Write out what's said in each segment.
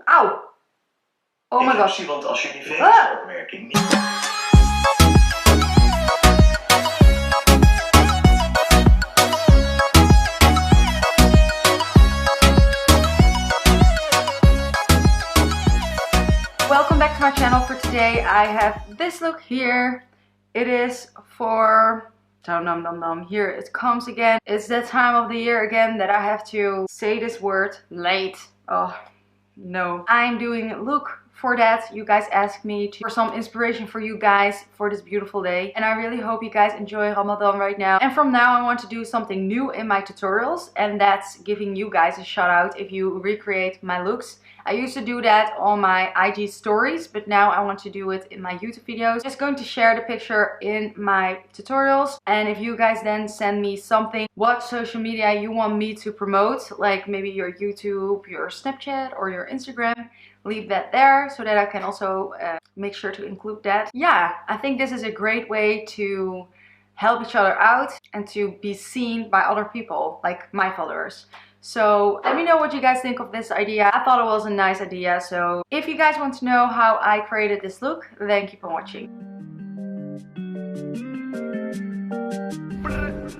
Auw! Oh my god. Want als je die vingersopmerking niet... Welcome back to my channel. For today I have this look here. It is for here it comes again. It's that time of the year again that I have to say this word, late. Oh no, I'm doing a look for that. You guys asked me for some inspiration for you guys for this beautiful day, and I really hope you guys enjoy Ramadan right now. And from now I want to do something new in my tutorials, and that's giving you guys a shout out if you recreate my looks. I used to do that on my IG stories, but now I want to do it in my YouTube videos. Just going to share the picture in my tutorials, and if you guys then send me something, what social media you want me to promote, like maybe your YouTube, your Snapchat or your Instagram, leave that there so that I can also make sure to include that. Yeah, I think this is a great way to help each other out and to be seen by other people, like my followers. So let me know what you guys think of this idea. I thought it was a nice idea, so if you guys want to know how I created this look, then keep on watching.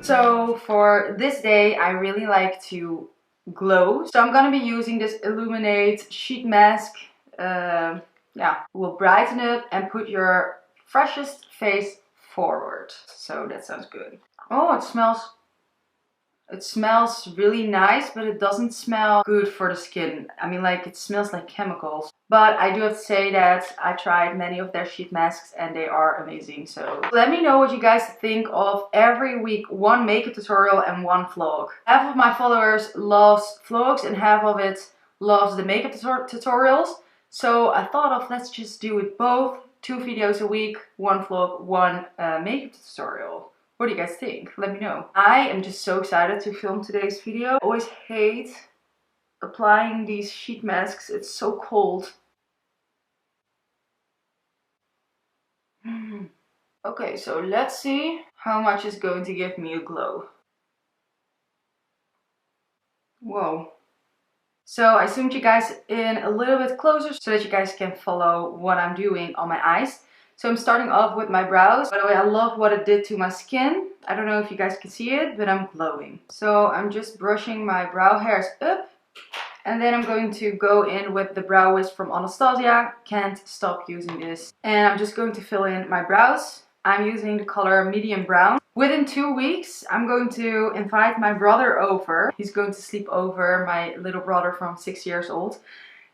So for this day I really like to glow, so I'm gonna be using this Illuminate sheet mask. Yeah, will brighten it and put your freshest face forward. So that sounds good. Oh, it smells really nice, but it doesn't smell good for the skin. I mean, like, it smells like chemicals. But I do have to say that I tried many of their sheet masks and they are amazing. So let me know what you guys think of every week one makeup tutorial and one vlog. Half of my followers loves vlogs and half of it loves the makeup tutorials. So I thought of, let's just do it both. 2 videos a week, 1 vlog, 1 makeup tutorial. What do you guys think? Let me know. I am just so excited to film today's video. I always hate applying these sheet masks. It's so cold. Okay, so let's see how much is going to give me a glow. Whoa. So I zoomed you guys in a little bit closer so that you guys can follow what I'm doing on my eyes. So I'm starting off with my brows. By the way, I love what it did to my skin. I don't know if you guys can see it, but I'm glowing. So I'm just brushing my brow hairs up. And then I'm going to go in with the Brow Wiz from Anastasia. Can't stop using this. And I'm just going to fill in my brows. I'm using the color medium brown. Within 2 weeks, I'm going to invite my brother over. He's going to sleep over, my little brother from 6 years old.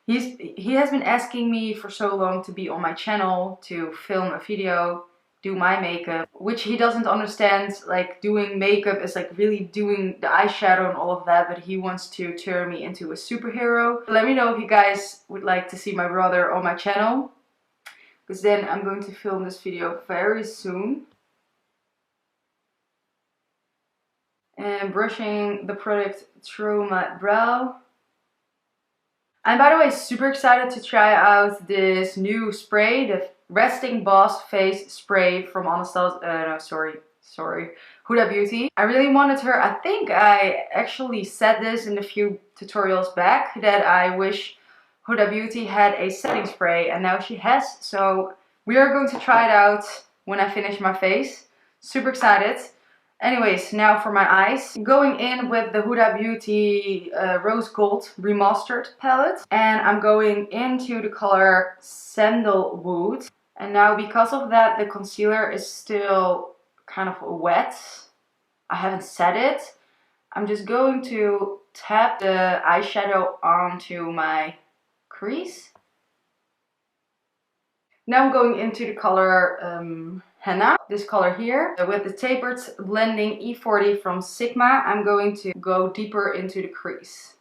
He has been asking me for so long to be on my channel, to film a video, do my makeup, which he doesn't understand. Like, doing makeup is like really doing the eyeshadow and all of that, but he wants to turn me into a superhero. Let me know if you guys would like to see my brother on my channel, because then I'm going to film this video very soon. And brushing the product through my brow. I'm, by the way, super excited to try out this new spray, the Resting Boss Face Spray from Anastasia, Huda Beauty. I really wanted her. I think I actually said this in a few tutorials back, that I wish Huda Beauty had a setting spray, and now she has. So we are going to try it out when I finish my face. Super excited. Anyways, now for my eyes. Going in with the Huda Beauty Rose Gold Remastered palette. And I'm going into the color Sandalwood. And now because of that, the concealer is still kind of wet. I haven't set it. I'm just going to tap the eyeshadow onto my crease. Now I'm going into the color Henna, this color here. With the Tapered Blending E40 from Sigma, I'm going to go deeper into the crease.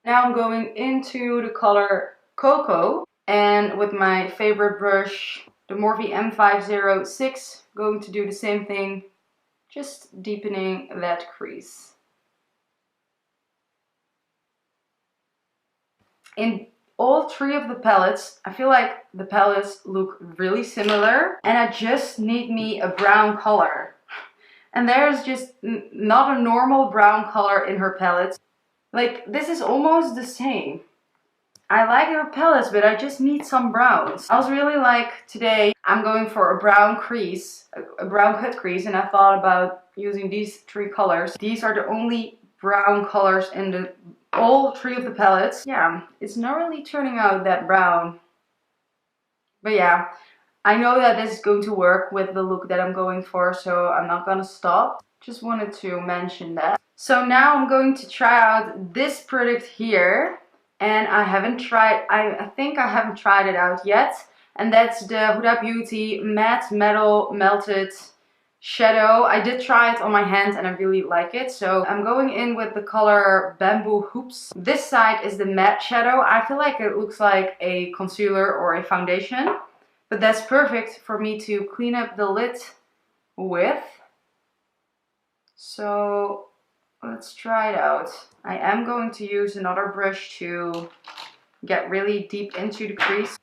Now I'm going into the color Cocoa, and with my favorite brush, the Morphe M506, going to do the same thing, just deepening that crease. In all 3 of the palettes, I feel like the palettes look really similar, and I just need me a brown color. And there's just not a normal brown color in her palette. Like, this is almost the same. I like her palettes, but I just need some browns. I was really like, today I'm going for a brown crease, a brown cut crease, and I thought about using these three colors. These are the only brown colors in all three of the palettes. Yeah, it's not really turning out that brown. But yeah, I know that this is going to work with the look that I'm going for, so I'm not gonna stop. Just wanted to mention that. So now I'm going to try out this product here. And I haven't tried, I think I haven't tried it out yet. And that's the Huda Beauty Matte Metal Melted Shadow. I did try it on my hand and I really like it. So I'm going in with the color Bamboo Hoops. This side is the matte shadow. I feel like it looks like a concealer or a foundation. But that's perfect for me to clean up the lid with. So let's try it out. I am going to use another brush to get really deep into the crease.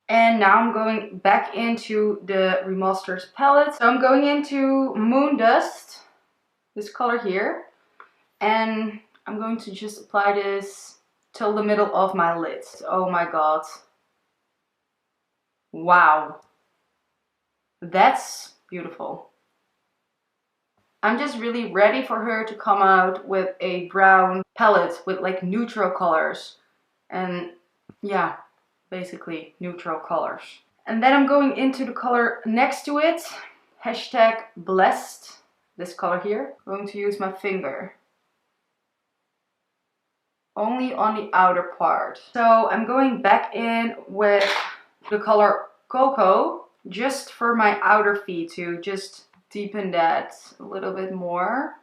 And now I'm going back into the Rimmel palette. So I'm going into Moon Dust, this color here. And I'm going to just apply this till the middle of my lids. Oh my god. Wow. That's beautiful. I'm just really ready for her to come out with a brown palette with like neutral colors. And yeah, basically neutral colors. And then I'm going into the color next to it. Hashtag Blessed. This color here. I'm going to use my finger. Only on the outer part. So I'm going back in with the color Cocoa. Just for my outer feet to just deepen that a little bit more.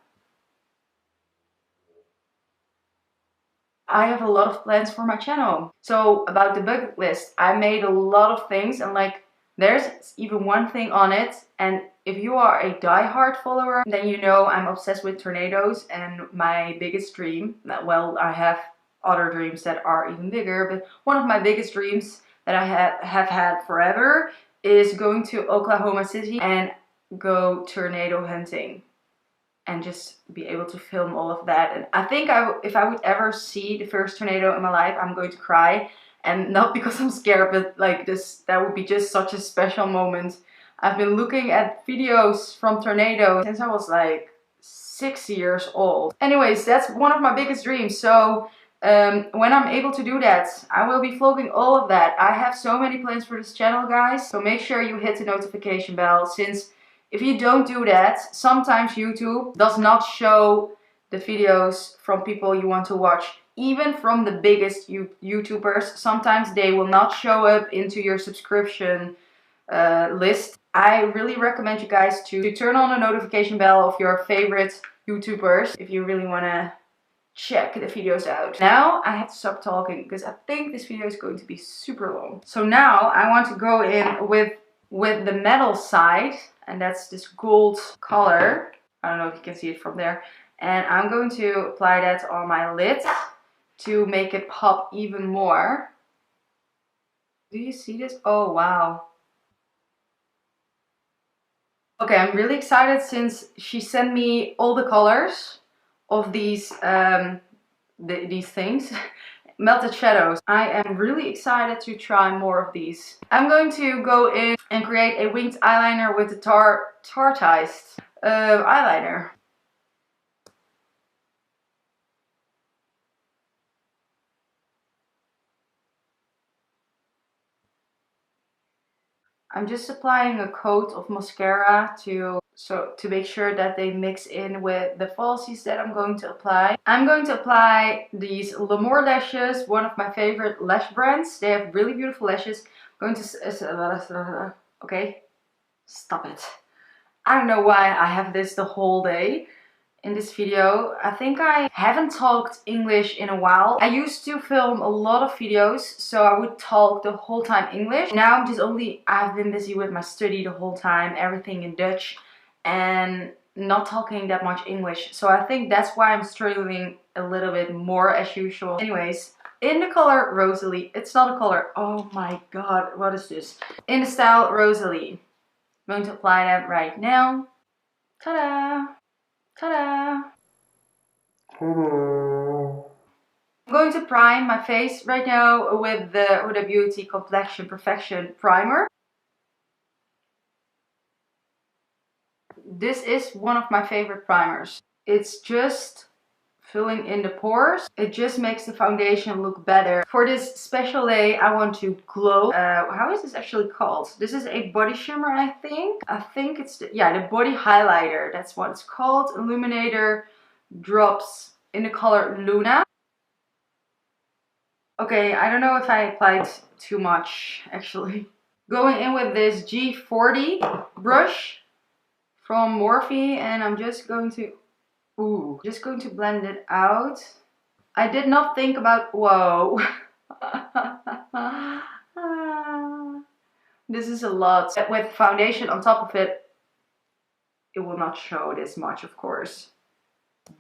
I have a lot of plans for my channel. So about the bucket list, I made a lot of things and like there's even one thing on it. And if you are a die-hard follower, then you know I'm obsessed with tornadoes, and my biggest dream, well, I have other dreams that are even bigger, but one of my biggest dreams that I have had forever is going to Oklahoma City and go tornado hunting and just be able to film all of that. And I think if I would ever see the first tornado in my life, I'm going to cry. And not because I'm scared, but like that would be just such a special moment. I've been looking at videos from tornadoes since I was like 6 years old. Anyways, that's one of my biggest dreams. So when I'm able to do that, I will be vlogging all of that. I have so many plans for this channel, guys. So make sure you hit the notification bell, since if you don't do that, sometimes YouTube does not show the videos from people you want to watch. Even from the biggest YouTubers, sometimes they will not show up into your subscription list. I really recommend you guys to turn on the notification bell of your favorite YouTubers if you really want to check the videos out. Now I have to stop talking because I think this video is going to be super long. So now I want to go in with the metal side, and that's this gold color. I don't know if you can see it from there. And I'm going to apply that on my lid to make it pop even more. Do you see this? Oh wow. Okay, I'm really excited since she sent me all the colors of these things. Melted shadows. I am really excited to try more of these. I'm going to go in and create a winged eyeliner with the Tarteist eyeliner. I'm just applying a coat of mascara to make sure that they mix in with the falsies that I'm going to apply. I'm going to apply these L'Amour lashes, one of my favorite lash brands. They have really beautiful lashes. I'm going to okay, stop it. I don't know why I have this the whole day in this video. I think I haven't talked English in a while. I used to film a lot of videos, so I would talk the whole time English. Now I've been busy with my study the whole time, everything in Dutch, and not talking that much English. So I think that's why I'm struggling a little bit more as usual. Anyways, in the color Rosalie. It's not a color. Oh my god, what is this? In the style Rosalie. I'm going to apply that right now. Ta-da! Ta-da! I'm going to prime my face right now with the Huda Beauty Complexion Perfection Primer. This is one of my favorite primers. It's just filling in the pores. It just makes the foundation look better. For this special day, I want to glow. How is this actually called? This is a body shimmer, I think. I think it's the body highlighter. That's what it's called. Illuminator Drops in the color Luna. Okay, I don't know if I applied too much, actually. Going in with this G40 brush from Morphe, and I'm just going to blend it out. I did not think about, whoa. This is a lot. With foundation on top of it, it will not show this much, of course.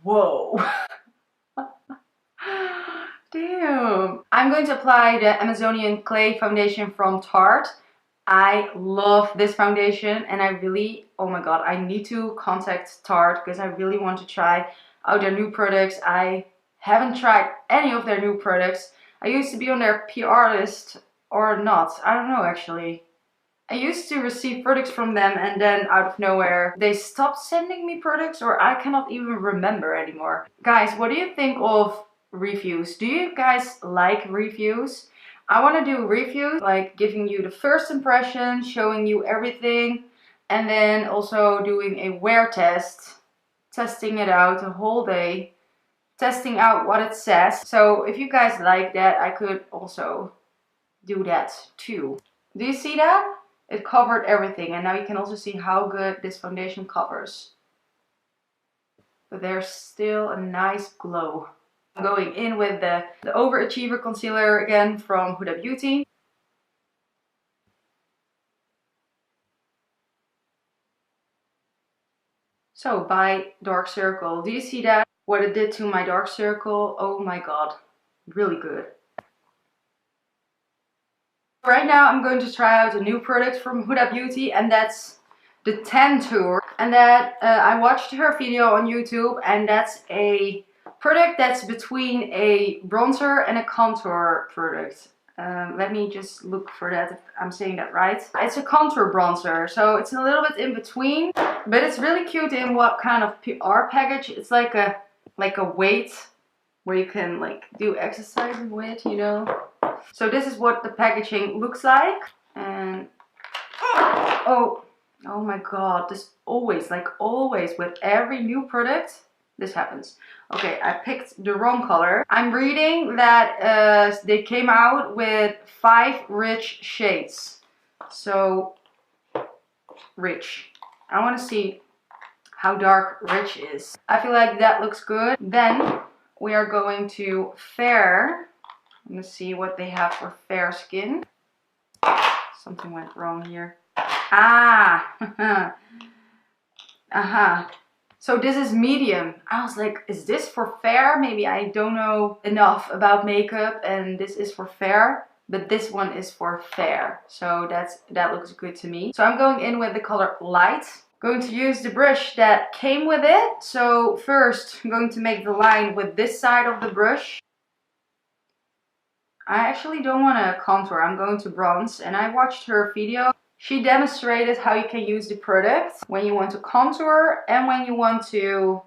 Whoa. Damn. I'm going to apply the Amazonian Clay foundation from Tarte. I love this foundation, and I really, oh my god, I need to contact Tarte because I really want to try out their new products. I haven't tried any of their new products. I used to be on their PR list, or not, I don't know actually. I used to receive products from them, and then out of nowhere they stopped sending me products, or I cannot even remember anymore. Guys, what do you think of reviews? Do you guys like reviews? I want to do reviews, like giving you the first impression, showing you everything, and then also doing a wear test, testing it out a whole day, testing out what it says. So if you guys like that, I could also do that too. Do you see that? It covered everything, and now you can also see how good this foundation covers. But there's still a nice glow. I'm going in with the Overachiever Concealer again from Huda Beauty. So by dark circle, do you see that? What it did to my dark circle? Oh my god, really good. Right now I'm going to try out a new product from Huda Beauty, and that's the Tan Tour. And that I watched her video on YouTube, and that's a product that's between a bronzer and a contour product. Let me just look for that if I'm saying that right. It's a contour bronzer, so it's a little bit in between, but it's really cute in what kind of PR package. It's like a weight where you can like do exercises with, you know. So this is what the packaging looks like, and oh my god, this always with every new product this happens. Okay, I picked the wrong color. I'm reading that they came out with 5 rich shades. So, rich. I want to see how dark rich is. I feel like that looks good. Then we are going to fair. I'm going to see what they have for fair skin. Something went wrong here. Ah! Aha. So this is medium. I was like, is this for fair? Maybe I don't know enough about makeup and this is for fair. But this one is for fair. So that looks good to me. So I'm going in with the color light. Going to use the brush that came with it. So first I'm going to make the line with this side of the brush. I actually don't want to contour. I'm going to bronze, and I watched her video. She demonstrated how you can use the product when you want to contour and when you want to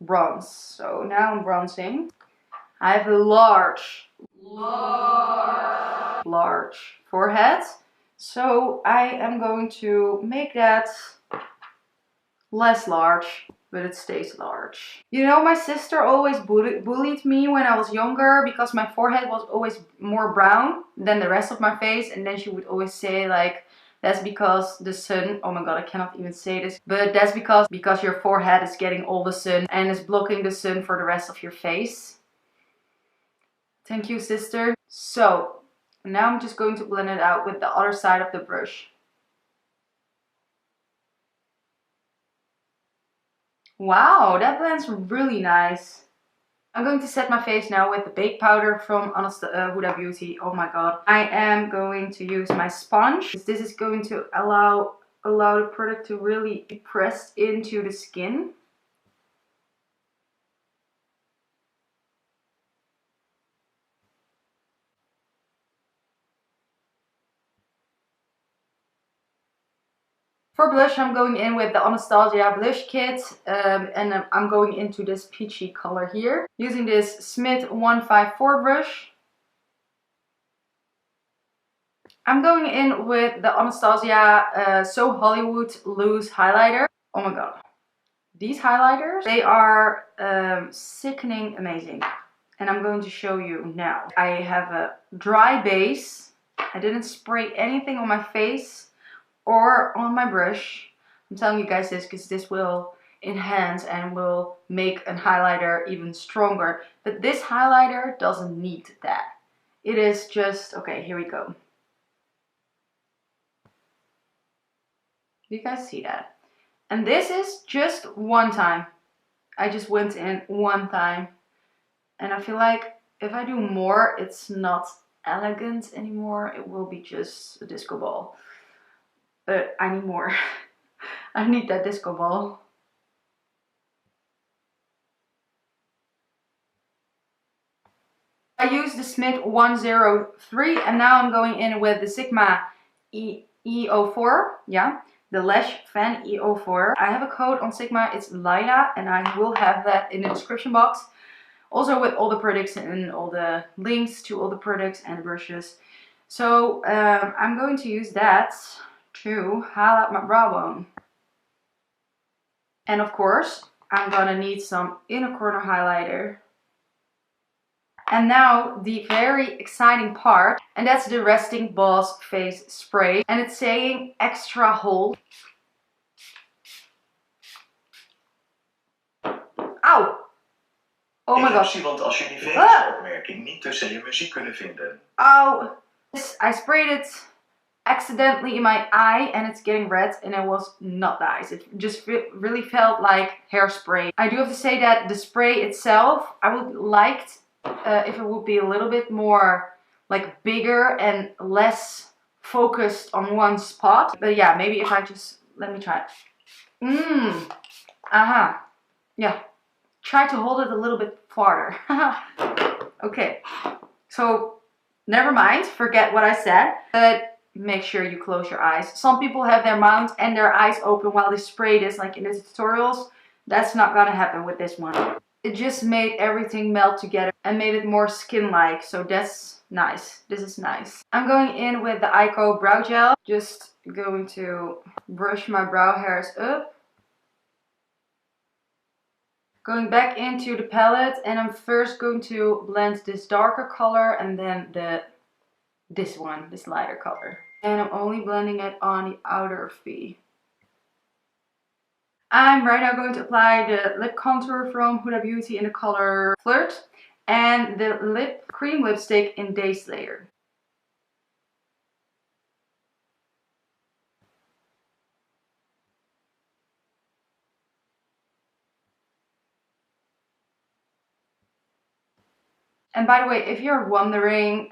bronze. So now I'm bronzing. I have a large forehead. So I am going to make that less large, but it stays large. You know, my sister always bullied me when I was younger because my forehead was always more brown than the rest of my face, and then she would always say like, that's because the sun, oh my god, I cannot even say this, but that's because your forehead is getting all the sun and is blocking the sun for the rest of your face. Thank you, sister. So now I'm just going to blend it out with the other side of the brush. Wow, that blends really nice. I'm going to set my face now with the bake powder from Huda Beauty. Oh my god. I am going to use my sponge. This is going to allow the product to really be pressed into the skin. For blush, I'm going in with the Anastasia Blush Kit, and I'm going into this peachy color here. Using this Smith 154 brush. I'm going in with the Anastasia So Hollywood Loose Highlighter. Oh my god. These highlighters, they are sickening amazing. And I'm going to show you now. I have a dry base. I didn't spray anything on my face or on my brush. I'm telling you guys this because this will enhance and will make a highlighter even stronger. But this highlighter doesn't need that. It is just, okay, here we go. You guys see that? And this is just one time. I just went in one time. And I feel like if I do more, it's not elegant anymore. It will be just a disco ball. But I need more. I need that disco ball. I used the Smith 103 and now I'm going in with the Sigma E04. Yeah, the Lash Fan E04. I have a code on Sigma, it's Lila, and I will have that in the description box. Also with all the products and all the links to all the products and brushes. So I'm going to use that to highlight my brow bone. And of course, I'm gonna need some inner corner highlighter. And now the very exciting part, and that's the Resting Boss Face Spray. And it's saying extra hold. Ow! Oh my gosh. Want als je die vingersopmerking niet tussen je muziek kunnen vinden. Ow! I sprayed it accidentally in my eye and it's getting red and it was not nice. It just really felt like hairspray. I do have to say that the spray itself, I would like if it would be a little bit more like bigger and less focused on one spot. But yeah, maybe if I just, let me try it. Yeah, try to hold it a little bit farther. Okay, so never mind, forget what I said, but make sure you close your eyes. Some people have their mouth and their eyes open while they spray this, like in the tutorials. That's not gonna happen with this one. It just made everything melt together and made it more skin-like, so that's nice. This is nice. I'm going in with the Ico Brow Gel. Just going to brush my brow hairs up. Going back into the palette, and I'm first going to blend this darker color and then this lighter color. And I'm only blending it on the outer V. I'm right now going to apply the lip contour from Huda Beauty in the color Flirt and the lip cream lipstick in Day Slayer. And by the way, if you're wondering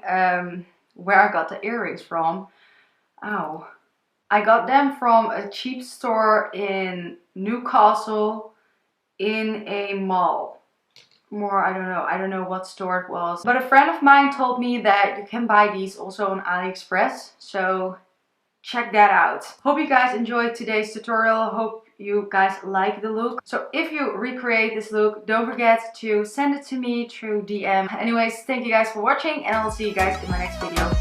where I got the earrings from, ow. I got them from a cheap store in Newcastle in a mall. I don't know what store it was. But a friend of mine told me that you can buy these also on AliExpress. So check that out. Hope you guys enjoyed today's tutorial. Hope you guys like the look. So if you recreate this look, don't forget to send it to me through DM. Anyways, thank you guys for watching and I'll see you guys in my next video.